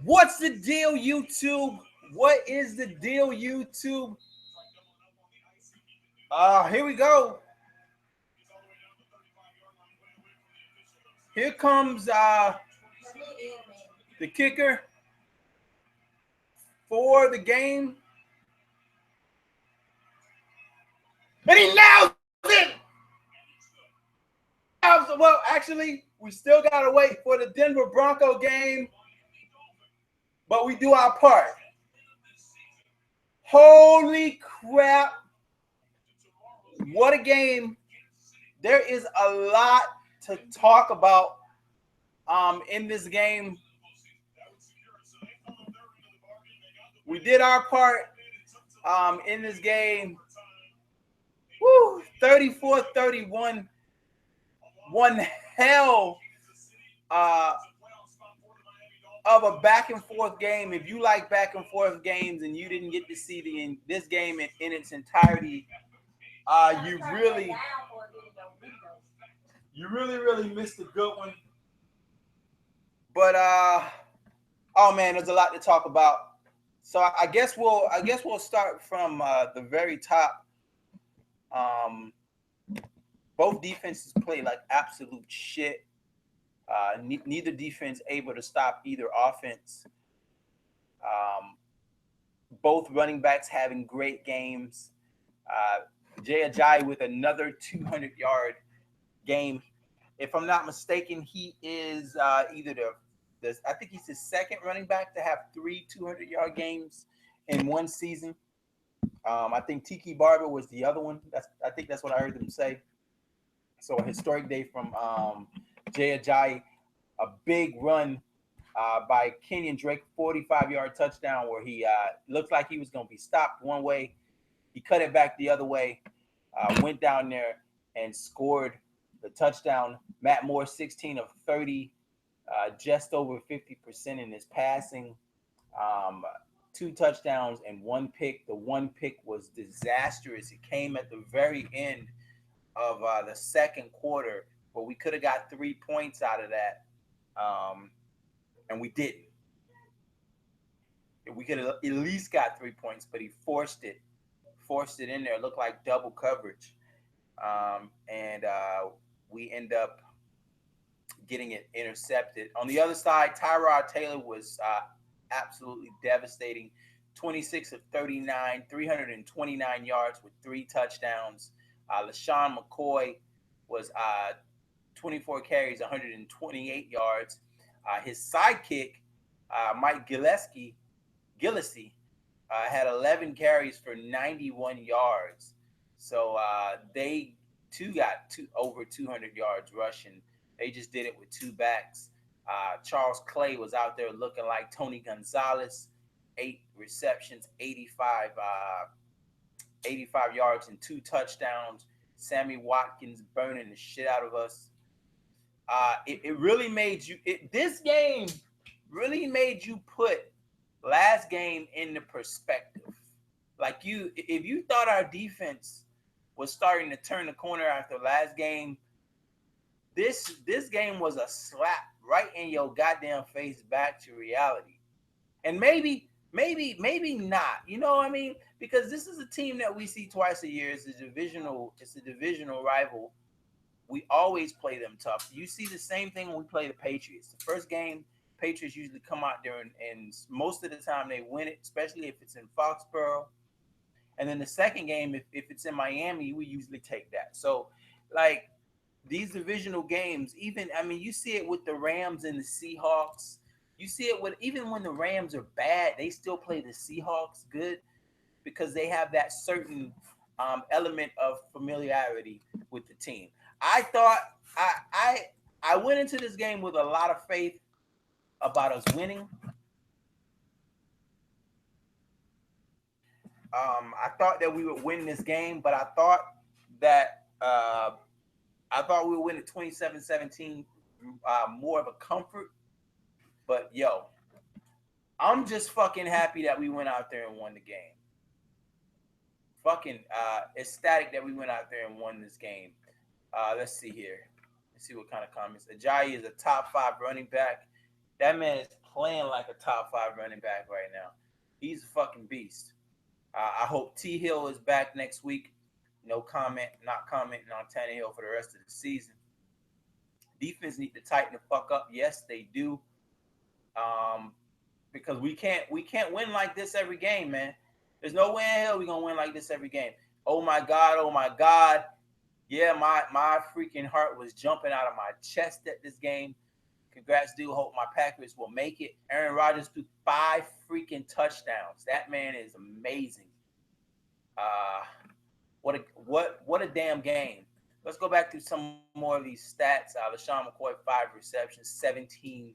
What's the deal, YouTube? What is the deal, YouTube? Here we go. Here comes the kicker for the game. And he nails it! Well, actually, we still got to wait for the Denver Bronco game, but we do our part. Holy crap. What a game. There is a lot to talk about in this game. We did our part in this game. Woo, 34-31. One hell of a back and forth game. If you like back and forth games and you didn't get to see this game in its entirety, you really missed a good one. But oh man, there's a lot to talk about. So I guess we'll start from the very top. Both defenses play like absolute shit. Neither defense able to stop either offense. Both running backs having great games. Jay Ajayi with another 200-yard game. If I'm not mistaken, he is either I think he's the second running back to have 3 200-yard games in one season. I think Tiki Barber was the other one. I think that's what I heard them say. So a historic day from Jay Ajayi. A big run by Kenyon Drake, 45-yard touchdown where he looked like he was going to be stopped one way. He cut it back the other way, went down there and scored the touchdown. Matt Moore, 16 of 30, just over 50% in his passing. 2 touchdowns and 1 pick. The 1 pick was disastrous. It came at the very end of the second quarter, but we could have got 3 points out of that, and we didn't. We could have at least got 3 points, but he forced it in there. It looked like double coverage, and we end up getting it intercepted. On the other side, Tyrod Taylor was absolutely devastating. 26 of 39, 329 yards with 3 touchdowns. LaShawn McCoy was 24 carries, 128 yards. His sidekick, Mike Gillespie, had 11 carries for 91 yards. So they too got over 200 yards rushing. They just did it with 2 backs. Charles Clay was out there looking like Tony Gonzalez, 8 receptions, 85 yards and 2 touchdowns. Sammy Watkins burning the shit out of us. It really made you. This game really made you put last game into perspective. Like if you thought our defense was starting to turn the corner after last game, this game was a slap right in your goddamn face back to reality. And maybe not. You know what I mean? Because this is a team that we see twice a year. It's a divisional rival. We always play them tough. You see the same thing when we play the Patriots. The first game, Patriots usually come out there and most of the time they win it, especially if it's in Foxborough. And then the second game, if it's in Miami, we usually take that. So, like, these divisional games, you see it with the Rams and the Seahawks. You see it with, even when the Rams are bad, they still play the Seahawks good because they have that certain element of familiarity with the team. I thought I went into this game with a lot of faith about us winning. I thought that we would win this game, but I thought we would win at 27-17, more of a comfort. But yo, I'm just fucking happy that we went out there and won the game. Fucking ecstatic that we went out there and won this game. Let's see here. Let's see what kind of comments. Ajayi is a top 5 running back. That man is playing like a top 5 running back right now. He's a fucking beast. I hope T Hill is back next week. No comment, not commenting on Tannehill for the rest of the season. Defense need to tighten the fuck up. Yes, they do. Um, because we can't win like this every game, man. There's no way in hell we're gonna win like this every game. Oh my god, oh my god. Yeah, my freaking heart was jumping out of my chest at this game. Congrats, dude. Hope my Patriots will make it. Aaron Rodgers threw 5 freaking touchdowns. That man is amazing. Uh, what a damn game. Let's go back to some more of these stats. LaShawn McCoy, 5 receptions, 17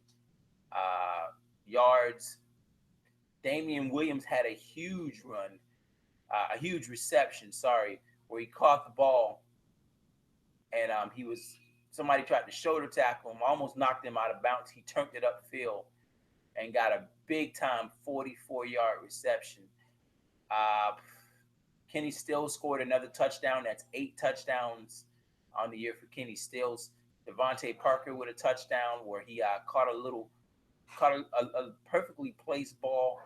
yards. Damian Williams had a huge run, a huge reception, where he caught the ball and he was somebody tried to shoulder tackle him, almost knocked him out of bounds. He turned it upfield and got a big time 44-yard reception. Kenny Stills scored another touchdown. That's 8 touchdowns on the year for Kenny Stills. Devontae Parker with a touchdown where he caught a perfectly placed ball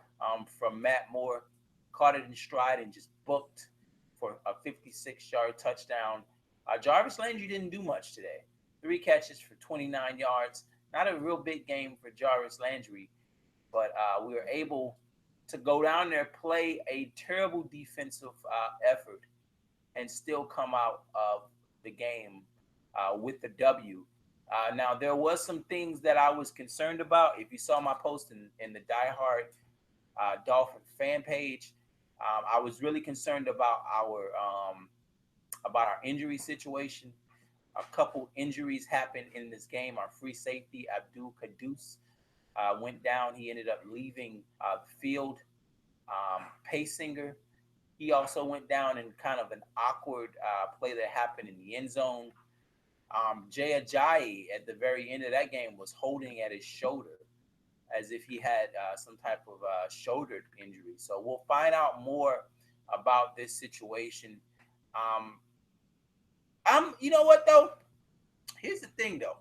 from Matt Moore, caught it in stride and just booked for a 56-yard touchdown. Jarvis Landry didn't do much today. 3 catches for 29 yards. Not a real big game for Jarvis Landry, but we were able to go down there, play a terrible defensive effort, and still come out of the game with the W. Now, there was some things that I was concerned about. If you saw my post in the Die Hard Dolphin fan page, I was really concerned about our injury situation. A couple injuries happened in this game. Our free safety, Abdul Kadus, went down. He ended up leaving the field. Paysinger, he also went down in kind of an awkward play that happened in the end zone. Jay Ajayi at the very end of that game was holding at his shoulder as if he had some type of shoulder injury. So we'll find out more about this situation. You know what though? Here's the thing though.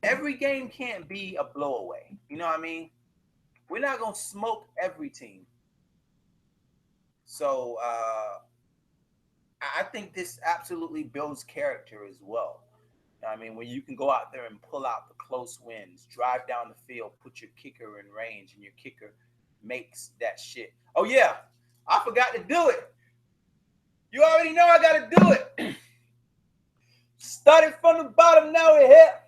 Every game can't be a blowaway. You know what I mean? We're not gonna smoke every team. So I think this absolutely builds character as well. I mean, when you can go out there and pull out the close wins, drive down the field, put your kicker in range, and your kicker makes that shit. Oh yeah, I forgot to do it. You already know I gotta do it. Started from the bottom, now we're here.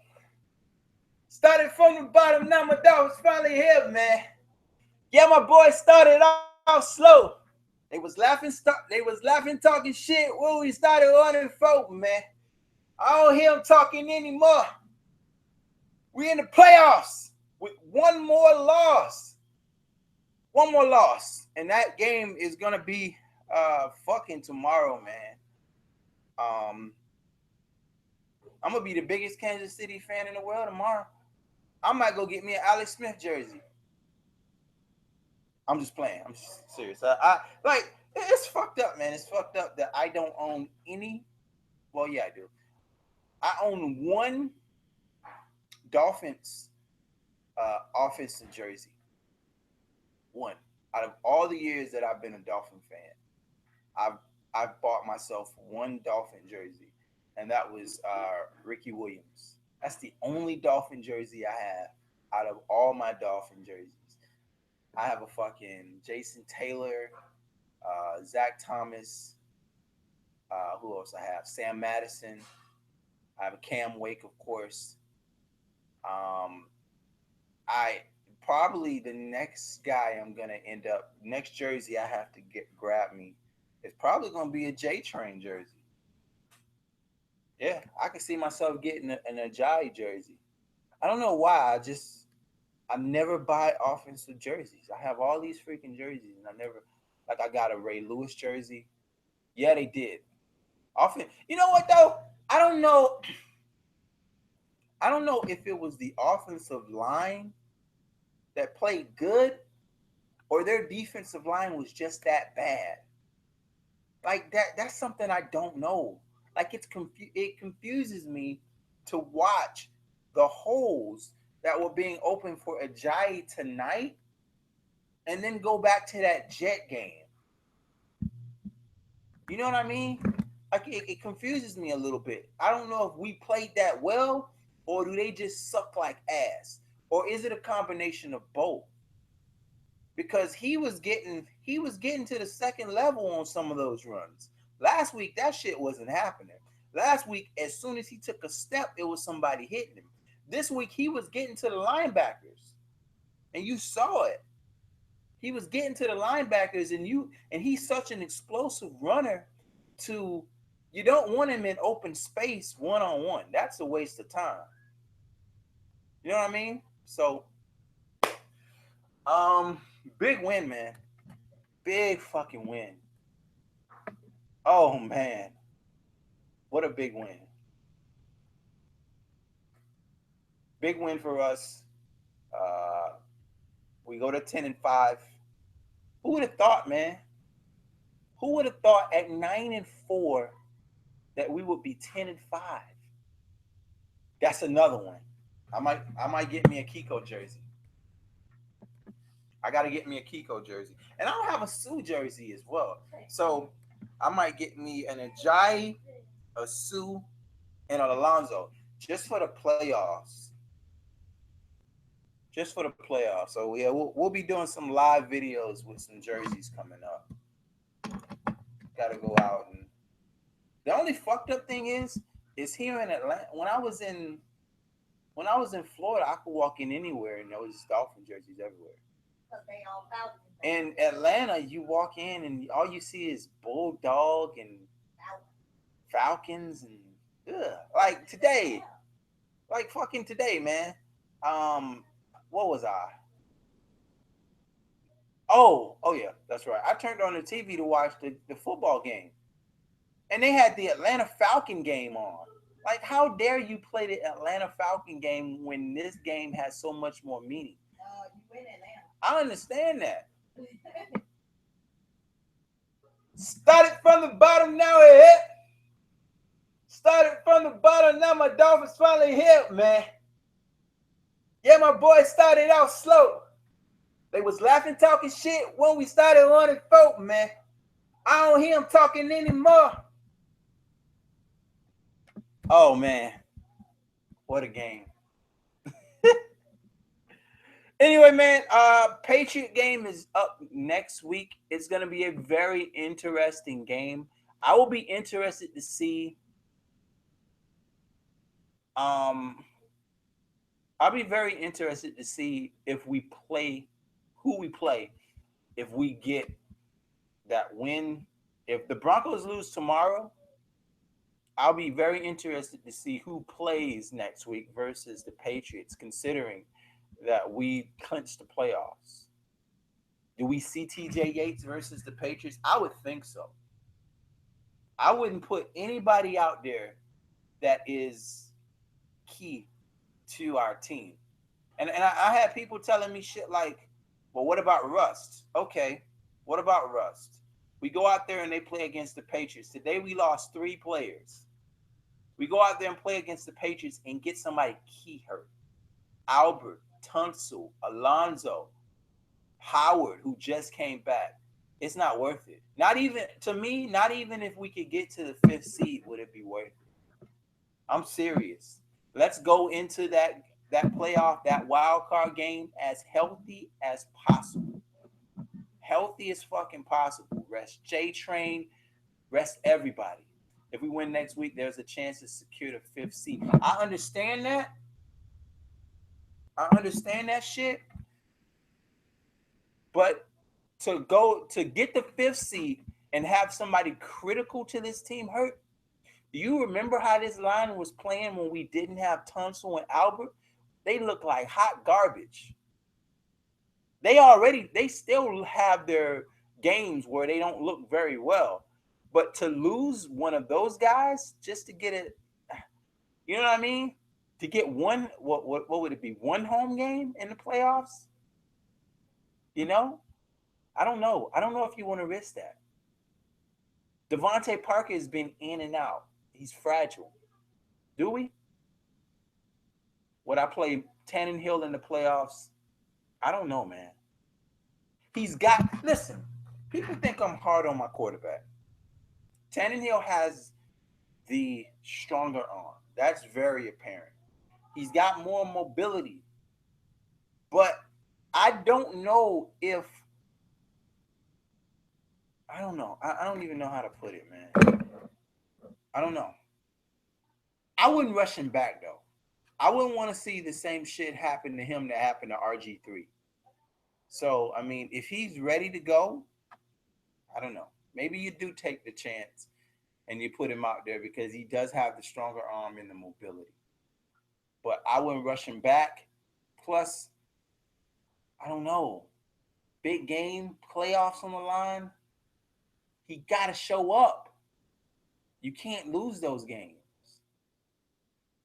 Started from the bottom, now my dog is finally here, man. Yeah, my boy started off slow. They was laughing, talking shit when we started running forward, man. I don't hear them talking anymore. We in the playoffs with one more loss. One more loss. And that game is gonna be fucking tomorrow, man. I'm gonna be the biggest Kansas City fan in the world tomorrow. I might go get me an Alex Smith jersey. I'm just playing. I'm just serious. I like it's fucked up, man. It's fucked up that I don't own any. Well, yeah, I do. I own one Dolphins offensive jersey. One out of all the years that I've been a Dolphin fan, I've bought myself one Dolphin jersey, and that was Ricky Williams. That's the only Dolphin jersey I have out of all my Dolphin jerseys. I have a fucking Jason Taylor, Zach Thomas. Who else I have? Sam Madison. I have a Cam Wake, of course. I probably the next guy I'm gonna end up next jersey I have to grab me is probably gonna be a J Train jersey. Yeah, I can see myself getting an Ajayi jersey. I don't know why. I never buy offensive jerseys. I have all these freaking jerseys, and I never I got a Ray Lewis jersey. Yeah, they did. Often, you know what though? I don't know. I don't know if it was the offensive line that played good or their defensive line was just that bad. Like that's something I don't know. Like it confuses me to watch the holes that were being open for Ajayi tonight, and then go back to that Jet game. You know what I mean? Like it confuses me a little bit. I don't know if we played that well, or do they just suck like ass, or is it a combination of both? Because he was getting to the second level on some of those runs. Last week that shit wasn't happening. Last week, as soon as he took a step, it was somebody hitting him. This week he was getting to the linebackers, and you saw it. He was getting to the linebackers, and he's such an explosive runner. To You don't want him in open space one on one. That's a waste of time. You know what I mean? So, um, big win, man. Big fucking win. Oh man, what a big win! Big win for us. Uh, we go to 10-5. Who would have thought, man? Who would have thought at 9-4 that we would be 10-5? That's another one. I might get me a Kiko jersey. I gotta get me a Kiko jersey, and I don't have a Sue jersey as well. So I might get me an Ajayi, a Sue, and an Alonzo just for the playoffs. Just for the playoffs. So yeah, we'll be doing some live videos with some jerseys coming up. Got to go out, and the only fucked up thing is here in Atlanta. When I was in Florida, I could walk in anywhere and there was Dolphin jerseys everywhere. In Atlanta, you walk in and all you see is Bulldog and Falcons and like today, like fucking today, man. What was I? Oh yeah, that's right. I turned on the TV to watch the football game, and they had the Atlanta Falcon game on. Like, how dare you play the Atlanta Falcon game when this game has so much more meaning? You win Atlanta. I understand that. Started from the bottom, now it hit. Started from the bottom, now my Dolphins finally hit, man. Yeah, my boy started out slow. They was laughing, talking shit when we started running folk, man. I don't hear them talking anymore. Oh, man. What a game. Anyway, man, Patriot game is up next week. It's going to be a very interesting game. I will be interested to see I'll be very interested to see if we play who we play if we get that win. If the Broncos lose tomorrow, I'll be very interested to see who plays next week versus the Patriots, considering that we clinched the playoffs. Do we see TJ Yates versus the Patriots? I would think so. I wouldn't put anybody out there that is key to our team. And I had people telling me shit like, well, what about Rust? Okay, what about Rust? We go out there and they play against the Patriots. Today we lost 3 players. We go out there and play against the Patriots and get somebody key hurt. Albert, Tunsil, Alonzo, Howard, who just came back. It's not worth it. Not even, to me, not even if we could get to the 5th seed would it be worth it. I'm serious. Let's go into that playoff, that wild card game as healthy as possible. Healthy as fucking possible. Rest J-Train, rest everybody. If we win next week, there's a chance to secure the 5th seed. I understand that. I understand that shit. But to get the 5th seed and have somebody critical to this team hurt, do you remember how this line was playing when we didn't have Tunsil and Albert? They look like hot garbage. They still have their games where they don't look very well. But to lose one of those guys just to get it, you know what I mean? To get one, what would it be? One home game in the playoffs? You know? I don't know. I don't know if you want to risk that. Devontae Parker has been in and out. He's fragile. Do we? Would I play Tannehill in the playoffs, I don't know, man. Listen, people think I'm hard on my quarterback. Tannehill has the stronger arm. That's very apparent. He's got more mobility. But I don't know if I don't know. I don't even know how to put it, man. I don't know. I wouldn't rush him back though. I wouldn't want to see the same shit happen to him that happened to RG3. So I mean, if he's ready to go, I don't know. Maybe you do take the chance and you put him out there because he does have the stronger arm and the mobility. But I wouldn't rush him back. Plus, I don't know. Big game, playoffs on the line. He got to show up. You can't lose those games.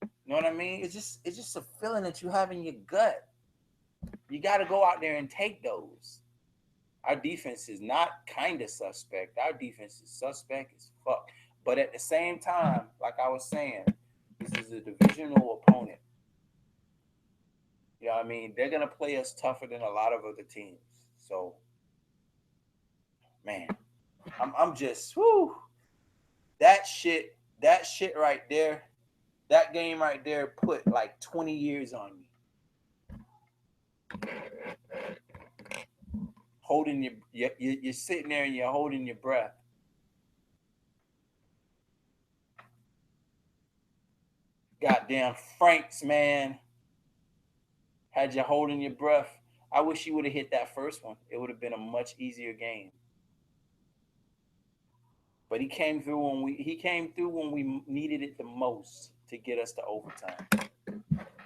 You know what I mean? It's just a feeling that you have in your gut. You got to go out there and take those. Our defense is not kind of suspect. Our defense is suspect as fuck. But at the same time, like I was saying, this is a divisional opponent. You know what I mean? They're gonna play us tougher than a lot of other teams. So, man, I'm just whoo. That shit right there, that game right there put like 20 years on me. Holding you're sitting there and you're holding your breath. Goddamn Franks, man. Had you holding your breath. I wish you would have hit that first one. It would have been a much easier game. But he came through when we needed it the most to get us to overtime.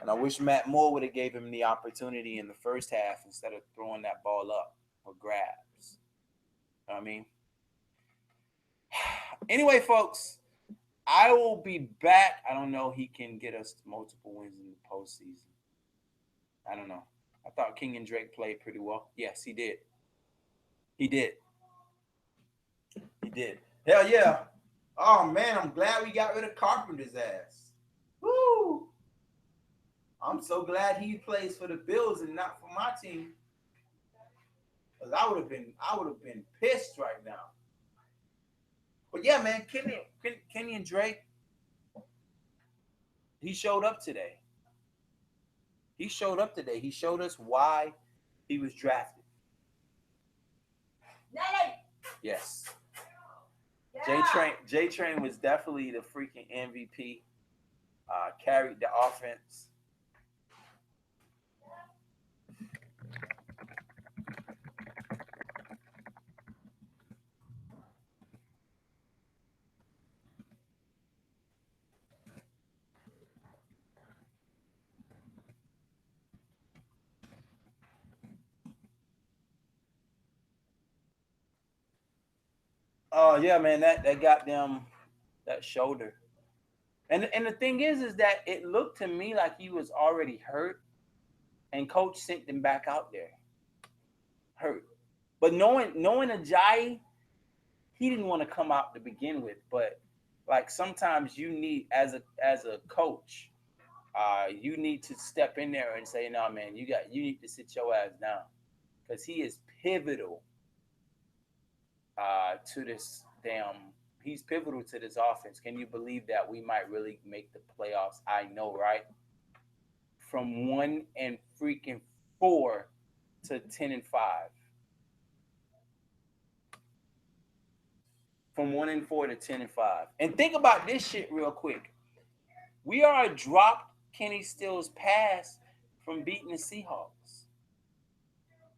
And I wish Matt Moore would have gave him the opportunity in the first half instead of throwing that ball up for grabs. You know what I mean? Anyway, folks, I will be back. I don't know. He can get us multiple wins in the postseason. I don't know. I thought King and Drake played pretty well. Yes, he did. He did. He did. Hell yeah. Oh, man, I'm glad we got rid of Carpenter's ass. Woo! I'm so glad he plays for the Bills and not for my team. Because I would have been pissed right now. But yeah, man, Kenny and Drake, he showed up today. He showed up today. He showed us why he was drafted. Yes. Yeah. J Train was definitely the freaking MVP. Carried the offense. Oh yeah, man, that got them that shoulder. And the thing is that it looked to me like he was already hurt, and coach sent him back out there hurt. But knowing Ajayi, he didn't want to come out to begin with. But like sometimes you need as a coach, you need to step in there and say, "No, man, you need to sit your ass down," because he is pivotal to this damn. He's pivotal to this offense. Can you believe that we might really make the playoffs? I know, right? From 1-4 to 10-5. From 1-4 to 10-5. And think about this shit real quick. We are a dropped Kenny Stills pass from beating the Seahawks.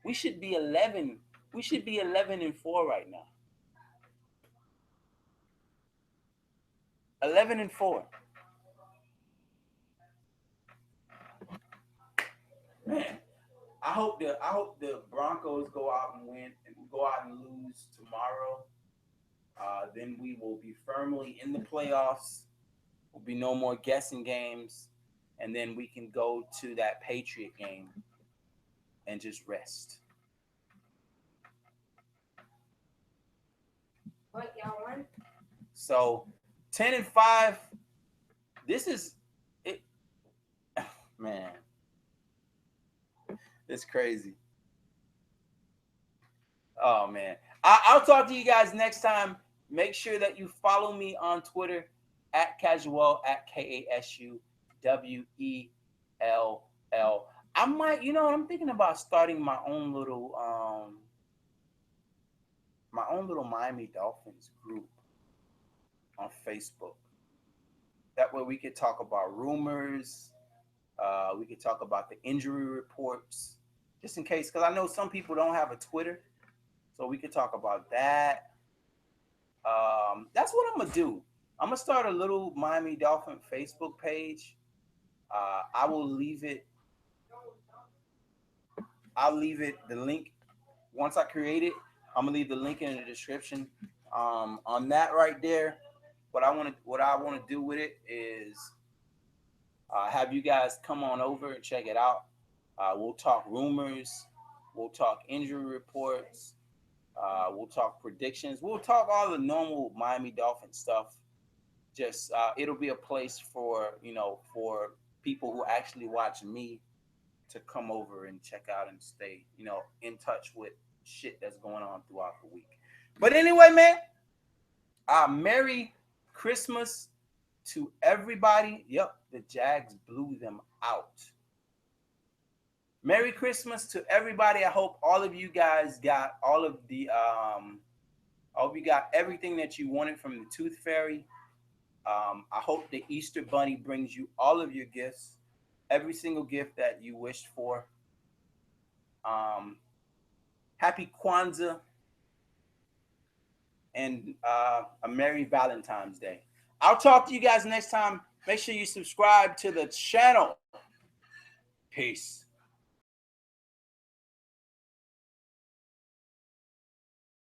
We should be 11. We should be 11-4 right now. 11-4. Man, I hope the Broncos go out and win and go out and lose tomorrow. Then we will be firmly in the playoffs. Will be no more guessing games, and then we can go to that Patriot game and just rest. What y'all won? So 10-5. This is it, man. It's crazy. Oh man. I'll talk to you guys next time. Make sure that you follow me on Twitter at casual at KASUWELL. I might, I'm thinking about starting my own little Miami Dolphins group on Facebook. That way we could talk about rumors. We could talk about the injury reports, just in case, because I know some people don't have a Twitter, so we could talk about that. That's what I'm gonna do. I'm gonna start a little Miami Dolphin Facebook page. I will leave it. I'll leave it the link once I create it. I'm gonna leave the link in the description. On that right there, what I want to do with it is have you guys come on over and check it out. We'll talk rumors. We'll talk injury reports. We'll talk predictions. We'll talk all the normal Miami Dolphin stuff. Just it'll be a place for for people who actually watch me to come over and check out and stay in touch with shit that's going on throughout the week. But anyway, man, Merry Christmas to everybody. Yep, the Jags blew them out. Merry Christmas to everybody. I hope all of you guys got all of the I hope you got everything that you wanted from the Tooth Fairy. I hope the Easter Bunny brings you all of your gifts, every single gift that you wished for. Happy Kwanzaa and a Merry Valentine's Day. I'll talk to you guys next time. Make sure you subscribe to the channel. Peace.